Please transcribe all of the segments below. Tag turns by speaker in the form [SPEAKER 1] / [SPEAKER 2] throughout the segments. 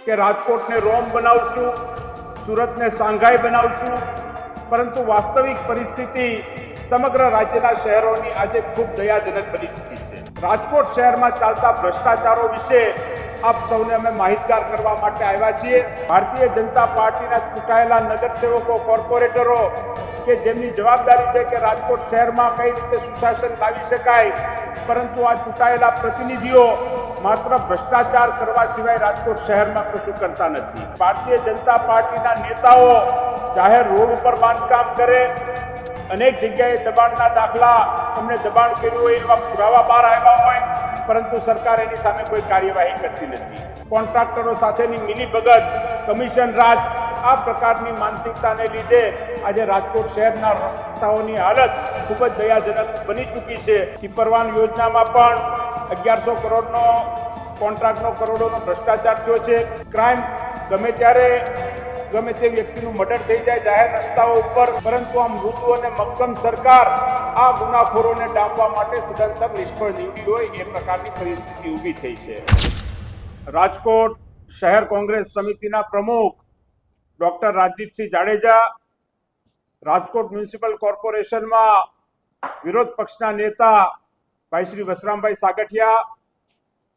[SPEAKER 1] કે રાજકોટને રોમ બનાવશું, સુરતને શાંઘાઈ બનાવશું, પરંતુ વાસ્તવિક પરિસ્થિતિ સમગ્ર રાજ્યના શહેરોની આજે ખૂબ દયાજનક બની ચૂકી છે. રાજકોટ શહેરમાં ચાલતા ભ્રષ્ટાચારો વિશે આપ સૌને અમે માહિતગાર કરવા માટે આવ્યા છીએ. ભારતીય જનતા પાર્ટીના ચૂંટાયેલા નગરસેવકો, કોર્પોરેટરો કે જેમની જવાબદારી છે કે રાજકોટ શહેરમાં કઈ રીતે સુશાસન લાવી શકાય, પરંતુ આ ચૂંટાયેલા પ્રતિનિધિઓ માત્ર ભ્રષ્ટાચાર કરવા સિવાય રાજકોટ શહેરમાં કશું કરતા નથી. ભારતીય જનતા પાર્ટીના નેતાઓ જાહેર રોડ ઉપર બાંધકામ કરે, અનેક જગ્યાએ દબાણના દાખલા, અમને દબાણ કર્યું હોય એવા પુરાવા બહાર આવ્યા હોય, પરંતુ સરકાર એની સામે કોઈ કાર્યવાહી કરતી નથી. કોન્ટ્રાક્ટરો સાથેની મિલીભગત, કમિશન રાજ, આ પ્રકારની માનસિકતાને લીધે આજે રાજકોટ શહેરના રસ્તાઓની હાલત ખૂબ જ દયાજનક બની ચૂકી છે. ટીપરવાન યોજનામાં પણ 1100 કરોડનો કોન્ટ્રાક્ટનો કરોડોનો ભ્રષ્ટાચાર થયો છે. ક્રાઇમ ગમે ત્યારે ગમે તે વ્યક્તિનું મર્ડર થઈ જાય જાહેર રસ્તાઓ ઉપર, પરંતુ આ મૃદુ અને મક્કમ સરકાર આ ગુનાખોરોને ડામવા માટે સદંતર નિષ્ફળ નીવડી હોય એ પ્રકારની પરિસ્થિતિ ઊભી થઈ છે. રાજકોટ શહેર કોંગ્રેસ સમિતિના પ્રમુખ ડોક્ટર રાજદીપસિંહ જાડેજા, રાજકોટ મ્યુનિસિપલ કોર્પોરેશનમાં વિરોધ પક્ષના નેતા ભાઈ શ્રી વસરામભાઈ સાગઠિયા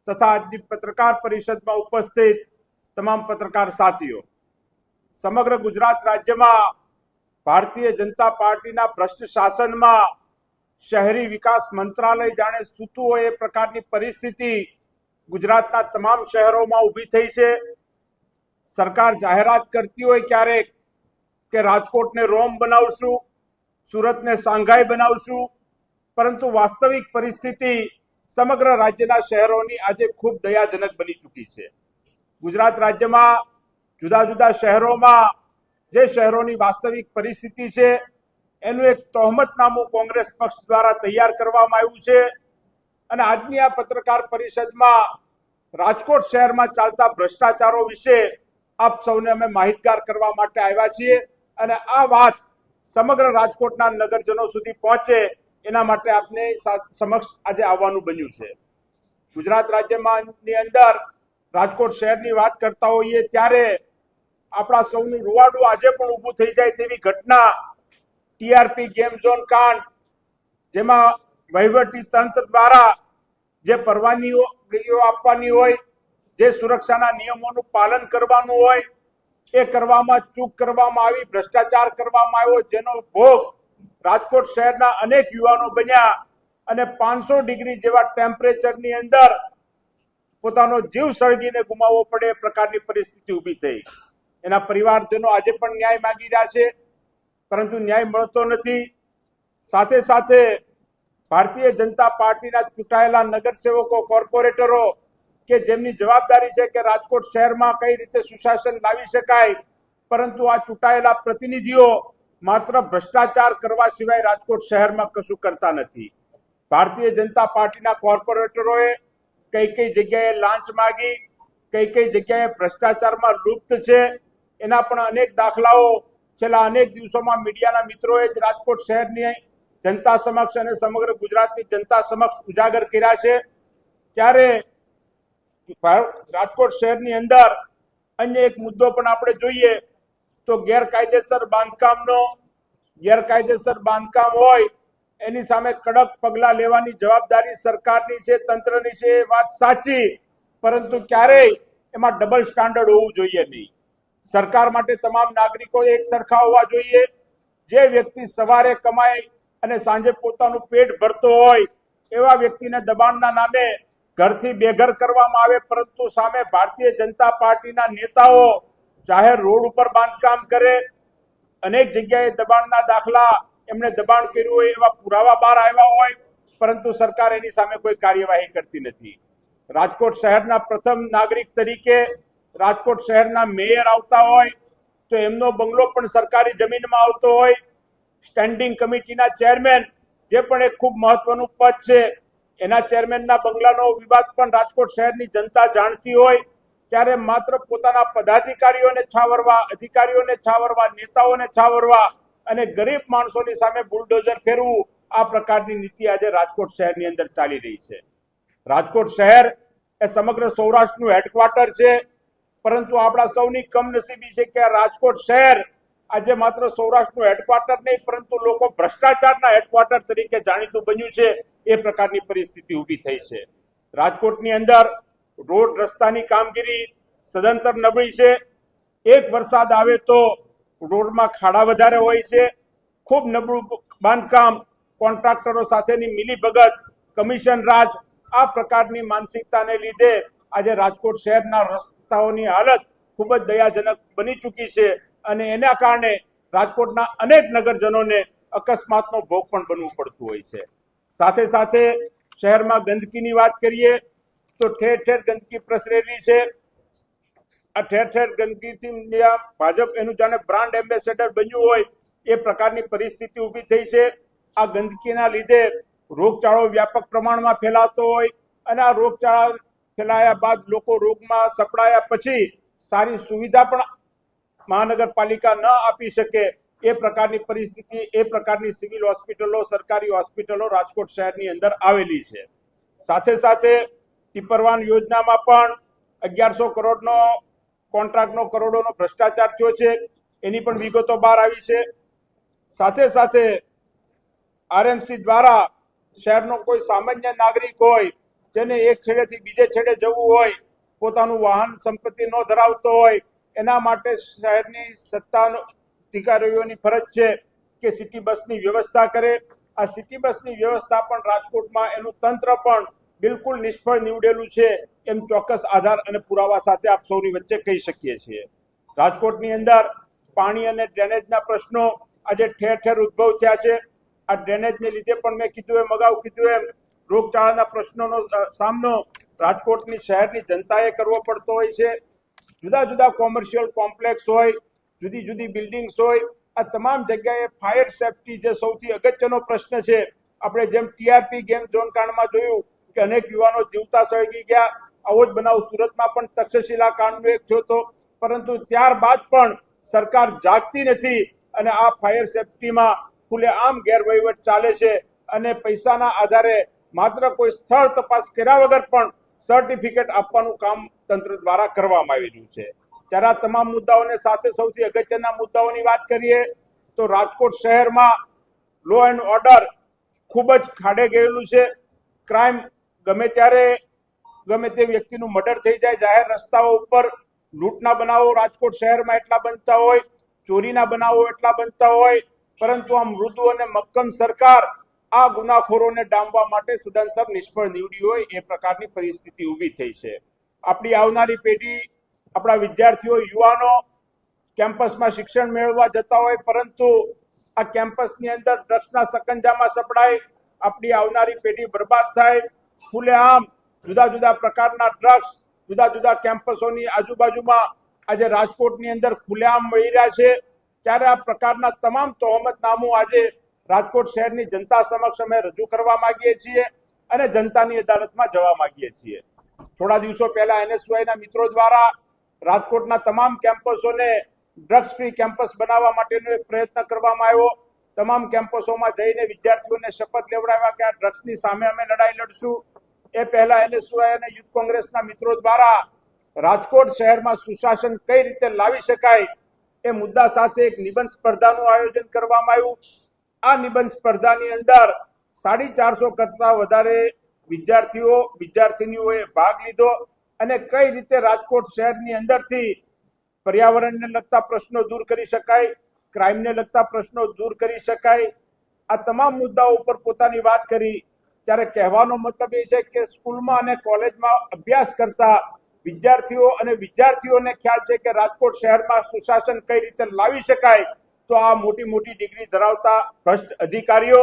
[SPEAKER 1] તથા આજની પત્રકાર પરિષદમાં ઉપસ્થિત તમામ પત્રકાર સાથીઓ, સમગ્ર ગુજરાત રાજ્યમાં ભારતીય જનતા પાર્ટીના ભ્રષ્ટ શાસનમાં શહેરી વિકાસ મંત્રાલય જાણે સૂતું હોય એ પ્રકારની પરિસ્થિતિ ગુજરાતના તમામ શહેરોમાં ઊભી થઈ છે. સરકાર જાહેરાત કરતી હોય ક્યારેક કે રાજકોટને રોમ બનાવશું, સુરતને શાંઘાઈ બનાવશું, પરંતુ વાસ્તવિક પરિસ્થિતિ સમગ્ર રાજ્યના શહેરોની આજે ખૂબ દયાજનક બની ચૂકી છે. ગુજરાત રાજ્યમાં જુદા જુદા શહેરોમાં જે શહેરોની વાસ્તવિક પરિસ્થિતિ છે એનું એક તહોમતનામું કોંગ્રેસ પક્ષ દ્વારા તૈયાર કરવામાં આવ્યું છે. અને આજની આ પત્રકાર પરિષદમાં રાજકોટ શહેરમાં ચાલતા ભ્રષ્ટાચારો વિશે આપ સૌને અમે માહિતગાર કરવા માટે આવ્યા છીએ. અને આ વાત સમગ્ર રાજકોટના નગરજનો સુધી પહોંચે એના માટે આપને સમક્ષ આજે આવવાનું બન્યું છે. ગુજરાત રાજ્યની અંદર રાજકોટ શહેરની વાત કરતા હોઈએ ત્યારે આપણા સૌનું રૂવાડું આજે પણ ઊભું થઈ જાય તેવી ઘટના ટીઆરપી ગેમ ઝોન કાંડ, જેમાં વહીવટી તંત્ર દ્વારા જે પરવાનગીઓ આપવાની હોય, જે સુરક્ષાના નિયમોનું પાલન કરવાનું હોય એ કરવામાં ચૂક કરવામાં આવી, ભ્રષ્ટાચાર કરવામાં આવ્યો, જેનો ભોગ રાજકોટ શહેરના અનેક યુવાનો બન્યા અને 500 ડિગ્રી જેવા ટેમ્પરેચરની અંદર પોતાનો જીવ સળગીને ગુમાવવો પડે એ પ્રકારની પરિસ્થિતિ ઊભી થઈ. એના પરિવારજનો આજે પણ ન્યાય માંગી રહ્યા છે, પરંતુ ન્યાય મળતો નથી. સાથે સાથે ભારતીય જનતા પાર્ટીના ચૂંટાયેલા નગરસેવકો, કોર્પોરેટરો કે જેમની જવાબદારી છે કે રાજકોટ શહેરમાં કઈ રીતે સુશાસન લાવી શકાય, પરંતુ આ ચૂંટાયેલા પ્રતિનિધિઓ માત્ર ભ્રષ્ટાચાર કરવા સિવાય રાજકોટ શહેરમાં કશું કરતા નથી. ભારતીય જનતા પાર્ટીના કોર્પોરેટરોએ કઈ જગ્યાએ લાંચ માગી, કઈ જગ્યાએ ભ્રષ્ટાચારમાં લુપ્ત છે એના પણ અનેક દાખલાઓ છેલ્લા અનેક દિવસોમાં મીડિયાના મિત્રોએ જ રાજકોટ શહેરની જનતા સમક્ષ અને સમગ્ર ગુજરાતની જનતા સમક્ષ ઉજાગર કર્યા છે. ત્યારે રાજકોટ શહેરની અંદર અન્ય એક મુદ્દો પણ આપણે જોઈએ તો ગેરકાયદેસર બાંધકામ હોય એની સામે કડક પગલાં લેવાની જવાબદારી સરકારની છે, તંત્રની છે, એ વાત સાચી, પરંતુ ક્યારેય એમાં ડબલ સ્ટાન્ડર્ડ હોવું જોઈએ નહીં. સરકાર માટે તમામ નાગરિકો એક સરખા હોવા જોઈએ. જે વ્યક્તિ સવારે કમાય અને સાંજે પોતાનું પેટ ભરતો હોય એવા વ્યક્તિને દબાણના નામે ઘરથી બેઘર કરવામાં આવે, પરંતુ સામે ભારતીય જનતા પાર્ટીના નેતાઓ જાહેર રોડ ઉપર બાંધકામ કરે, અનેક જગ્યાએ દબાણના દાખલા, એમણે દબાણ કર્યું હોય એવા પુરાવા બહાર આવ્યા હોય, પરંતુ સરકાર એની સામે કોઈ કાર્યવાહી કરતી નથી. રાજકોટ શહેરના પ્રથમ નાગરિક તરીકે રાજકોટ શહેરના મેયર આવતા હોય તો એમનો બંગલો પણ સરકારી જમીનમાં આવતો હોય. સ્ટેન્ડિંગ કમિટીના ચેરમેન, જે પણ એક ખૂબ મહત્વનું પદ છે, એના ચેરમેનના બંગલાનો વિવાદ પણ રાજકોટ શહેરની જનતા જાણતી હોય, ત્યારે માત્ર પોતાના પદાધિકારીઓને છાવરવા, અધિકારીઓને છાવરવા, નેતાઓને છાવરવા અને ગરીબ માણસોની સામે બુલડોઝર ફેરવું, આ પ્રકારની નીતિ આજે રાજકોટ શહેરની અંદર ચાલી રહી છે. રાજકોટ શહેર એ સમગ્ર સૌરાષ્ટ્રનું હેડક્વાર્ટર છે. પરંતુ આપણા સૌની કમનસીબી છે કે રાજકોટ શહેર આજે માત્ર સૌરાષ્ટ્રનું હેડક્વાર્ટર નહીં પરંતુ લોકો ભ્રષ્ટાચારના હેડક્વાર્ટર તરીકે જાણીતું બન્યું છે. એ પ્રકારની પરિસ્થિતિ ઊભી થઈ છે. રાજકોટની અંદર રોડ રસ્તાની કામગીરી સદંતર નબળી છે. એક વરસાદ આવે તો રોડમાં ખાડા વધારે હોય છે. ખૂબ નબળું બાંધકામ, કોન્ટ્રાક્ટરો સાથેની મિલીભગત, કમિશન રાજ, આ પ્રકારની માનસિકતાને લીધે આજે રાજકોટ શહેરના રસ્તાઓની હાલત ખૂબ જ દયાજનક બની ચૂકી છે અને એના કારણે રાજકોટના અનેક નગરજનોને અકસ્માતનો ભોગ પણ બનવું પડતું હોય છે. સાથે સાથે શહેરમાં ગંદકીની વાત કરીએ તો ઠેર ઠેર ગંદકી પ્રસરેલી છે. આ ઠેર ઠેર ગંદકીથી ભાજપ એનું જાણે બ્રાન્ડ એમ્બેસેડર બન્યું હોય એ પ્રકારની પરિસ્થિતિ ઊભી થઈ છે. આ ગંદકીના લીધે રોગચાળો વ્યાપક પ્રમાણમાં ફેલાતો હોય અને આ રોગચાળા ફેલાયા બાદ લોકો રોગમાં સપડાયા પછી સારી સુવિધા પણ મહાનગરપાલિકા ન આપી શકે એ પ્રકારની પરિસ્થિતિ, એ પ્રકારની સિવિલ હોસ્પિટલો, સરકારી હોસ્પિટલો રાજકોટ શહેરની અંદર આવેલી છે. સાથે સાથે ટીપરવાન યોજનામાં પણ 1100 કરોડનો કોન્ટ્રાક્ટનો કરોડોનો ભ્રષ્ટાચાર થયો છે. એની પણ વિગતો બહાર આવી છે. સાથે સાથે આરએમસી દ્વારા શહેરનો કોઈ સામાન્ય નાગરિક હોય જેને એક છેડેથી બીજે છેડે જવું હોય, પોતાનું વાહન સંપત્તિ ન ધરાવતો હોય, એના માટે શહેરની સત્તા અધિકારીઓની ફરજ છે કે સિટી બસની વ્યવસ્થા કરે. આ સિટી બસની વ્યવસ્થા પણ રાજકોટમાં એનું તંત્ર પણ બિલકુલ નિષ્ફળ નીવડેલું છે એમ ચોક્કસ આધાર અને પુરાવા સાથે આપ સૌની વચ્ચે કહી શકીએ છીએ. રાજકોટની અંદર પાણી અને ડ્રેનેજના પ્રશ્નો આજે ઠેર ઠેર ઉદ્ભવ થયા છે. આ ડ્રેનેજને લીધે પણ મેં કીધું એમ, અગાઉ કીધું એમ, રોગચાળાના પ્રશ્નોનો સામનો રાજકોટની શહેરની જનતાએ કરવો પડતો હોય છે. જુદા જુદા કોમર્શિયલ કોમ્પ્લેક્સ હોય, જુદી જુદી બિલ્ડિંગ્સ હોય, આ તમામ જગ્યાએ ફાયર સેફટી જે સૌથી અગત્યનો પ્રશ્ન છે. આપણે જેમ ટીઆરપી ગેમ ઝોન કાંડમાં જોયું કે અનેક યુવાનો જીવતા સળગી ગયા, આવો જ બનાવ સુરતમાં પણ તક્ષશિલા કાંડનો એક થયો હતો. પરંતુ ત્યારબાદ પણ સરકાર જાગતી નથી અને આ ફાયર સેફટીમાં ખુલ્લેઆમ ગેરવહીવટ ચાલે છે અને પૈસાના આધારે માત્ર કોઈ સ્થળ તપાસ કર્યા વગર પણ સર્ટિફિકેટ આપવાનું કામ તંત્ર દ્વારા કરવામાં આવી રહ્યું છે. ત્યારે આ તમામ મુદ્દાઓને સાથે સૌથી અગત્યના મુદ્દાઓની વાત કરીએ તો રાજકોટ શહેરમાં લો એન્ડ ઓર્ડર ખૂબ જ ખાડે ગયેલું છે. ક્રાઇમ ગમે ત્યારે ગમે તે વ્યક્તિનું મર્ડર થઈ જાય, જાહેર રસ્તાઓ ઉપર લૂંટના બનાવો રાજકોટ શહેરમાં એટલા બનતા હોય, ચોરીના બનાવો એટલા બનતા હોય, પરંતુ આ મૃદુ અને મક્કમ સરકાર આ ગુનાખોરોને ડામવા માટે સદંતર નિષ્ફળ નીવડી હોય એ પ્રકારની પરિસ્થિતિ ઊભી થઈ છે. આપણી આવનારી પેઢી, આપણા વિદ્યાર્થીઓ, યુવાનો કેમ્પસમાં શિક્ષણ મેળવવા જતા હોય પરંતુ આ કેમ્પસની અંદર ડ્રગ્સના સકંજામાં સપડાય, આપણી આવનારી પેઢી બરબાદ થાય. ખુલ્લેઆમ જુદા જુદા પ્રકારના ડ્રગ્સ જુદા જુદા કેમ્પસોની આજુબાજુમાં આજે રાજકોટની અંદર ખુલ્લેઆમ મળી રહ્યા છે. ત્યારે આ પ્રકારના તમામ તહોમતનામું આજે રાજકોટ શહેરની જનતા સમક્ષ અમે રજૂ કરવા માંગીએ છીએ અને જનતાની અદાલતમાં જવા માંગીએ છીએ. થોડા દિવસો પહેલા એનએસયુઆઈના મિત્રો દ્વારા રાજકોટના તમામ કેમ્પસોને ડ્રગ્સ ફ્રી કેમ્પસ બનાવવા માટેનો એક પ્રયત્ન કરવામાં આવ્યો. તમામ કેમ્પસોમાં જઈને વિદ્યાર્થીઓને શપથ લેવડાવ્યા કે આ ડ્રગ્સની સામે અમે લડાઈ લડશું. એ પહેલા એનએસયુઆઈ અને યુથ કોંગ્રેસના મિત્રો દ્વારા રાજકોટ શહેરમાં સુશાસન કઈ રીતે લાવી શકાય એ મુદ્દા સાથે એક નિબંધ સ્પર્ધાનું આયોજન કરવામાં આવ્યું. આ નિબંધ સ્પર્ધાની અંદર 450 કરતા વધારે વિદ્યાર્થીઓ વિદ્યાર્થીનીઓએ ભાગ લીધો અને કઈ રીતે રાજકોટ શહેરની અંદરથી પર્યાવરણને લગતા પ્રશ્નો દૂર કરી શકાય, ક્રાઇમને લગતા પ્રશ્નો દૂર કરી શકાય, આ તમામ મુદ્દાઓ ઉપર પોતાની વાત કરી. ત્યારે કહેવાનો મતલબ એ છે કે સ્કૂલમાં અને કોલેજમાં અભ્યાસ કરતા વિદ્યાર્થીઓ અને વિદ્યાર્થીઓને ખ્યાલ છે કે રાજકોટ શહેરમાં સુશાસન કઈ રીતે લાવી શકાય, તો આ મોટી મોટી ડિગ્રી ધરાવતા ભ્રષ્ટ અધિકારીઓ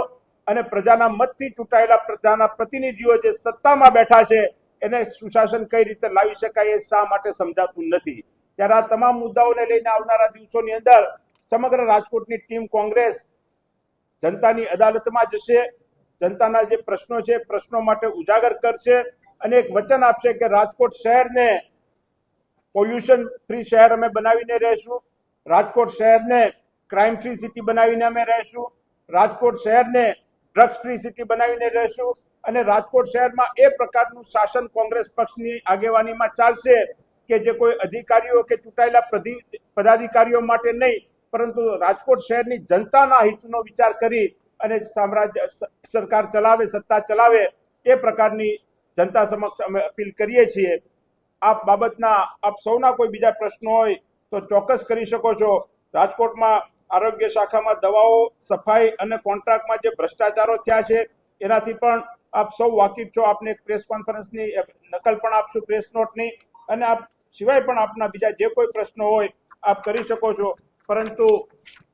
[SPEAKER 1] અને પ્રજાના મતથી ચૂંટાયેલા પ્રજાના પ્રતિનિધિઓ જે સત્તામાં બેઠા છે એને સુશાસન કઈ રીતે લાવી શકાય એ શા માટે સમજાતું નથી. ત્યારે આ તમામ મુદ્દાઓને લઈને આવનારા દિવસોની અંદર સમગ્ર રાજકોટની ટીમ કોંગ્રેસ જનતાની અદાલતમાં જશે, જનતાના જે પ્રશ્નો છે પ્રશ્નો માટે ઉજાગર કરશે અને એક વચન આપશે કે રાજકોટ શહેરને પોલ્યુશન ફ્રી શહેર અમે બનાવીને રહેશું, રાજકોટ શહેરને ક્રાઇમ ફ્રી સિટી બનાવીને અમે રહેશું, રાજકોટ શહેરને ડ્રગ્સ ફ્રી સિટી બનાવીને રહેશું અને રાજકોટ શહેરમાં એ પ્રકારનું શાસન કોંગ્રેસ પક્ષની આગેવાનીમાં ચાલશે કે જે કોઈ અધિકારીઓ કે ચૂંટાયેલા પદાધિકારીઓ માટે નહીં, પરંતુ રાજકોટ શહેરની જનતાના હિતનો વિચાર કરી અને સરકાર ચલાવે, સત્તા ચલાવે એ પ્રકારની જનતા સમક્ષ અમે અપીલ કરીએ છીએ. આ બાબતના આપ સૌના કોઈ બીજા પ્રશ્નો હોય તો ચોક્કસ કરી શકો છો. રાજકોટમાં આરોગ્ય શાખામાં દવાઓ, સફાઈ અને કોન્ટ્રાક્ટમાં જે ભ્રષ્ટાચારો થયા છે એનાથી પણ આપ સૌ વાકેફ છો. આપને એક પ્રેસ કોન્ફરન્સની નકલ પણ આપશું, પ્રેસ નોટની, અને આપ સિવાય પણ આપના બીજા જે કોઈ પ્રશ્નો હોય આપ કરી શકો છો. પરંતુ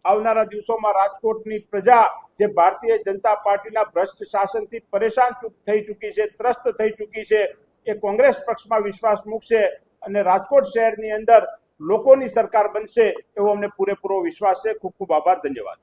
[SPEAKER 1] આવનારા દિવસોમાં રાજકોટની પ્રજા જે ભારતીય જનતા પાર્ટીના ભ્રષ્ટ શાસનથી પરેશાન થઈ ચૂકી છે, ત્રસ્ત થઈ ચૂકી છે, એ કોંગ્રેસ પક્ષમાં વિશ્વાસ મૂકશે અને રાજકોટ શહેરની અંદર લોકોની સરકાર બનશે એવો અમને પૂરેપૂરો વિશ્વાસ છે. ખૂબ ખૂબ આભાર, ધન્યવાદ.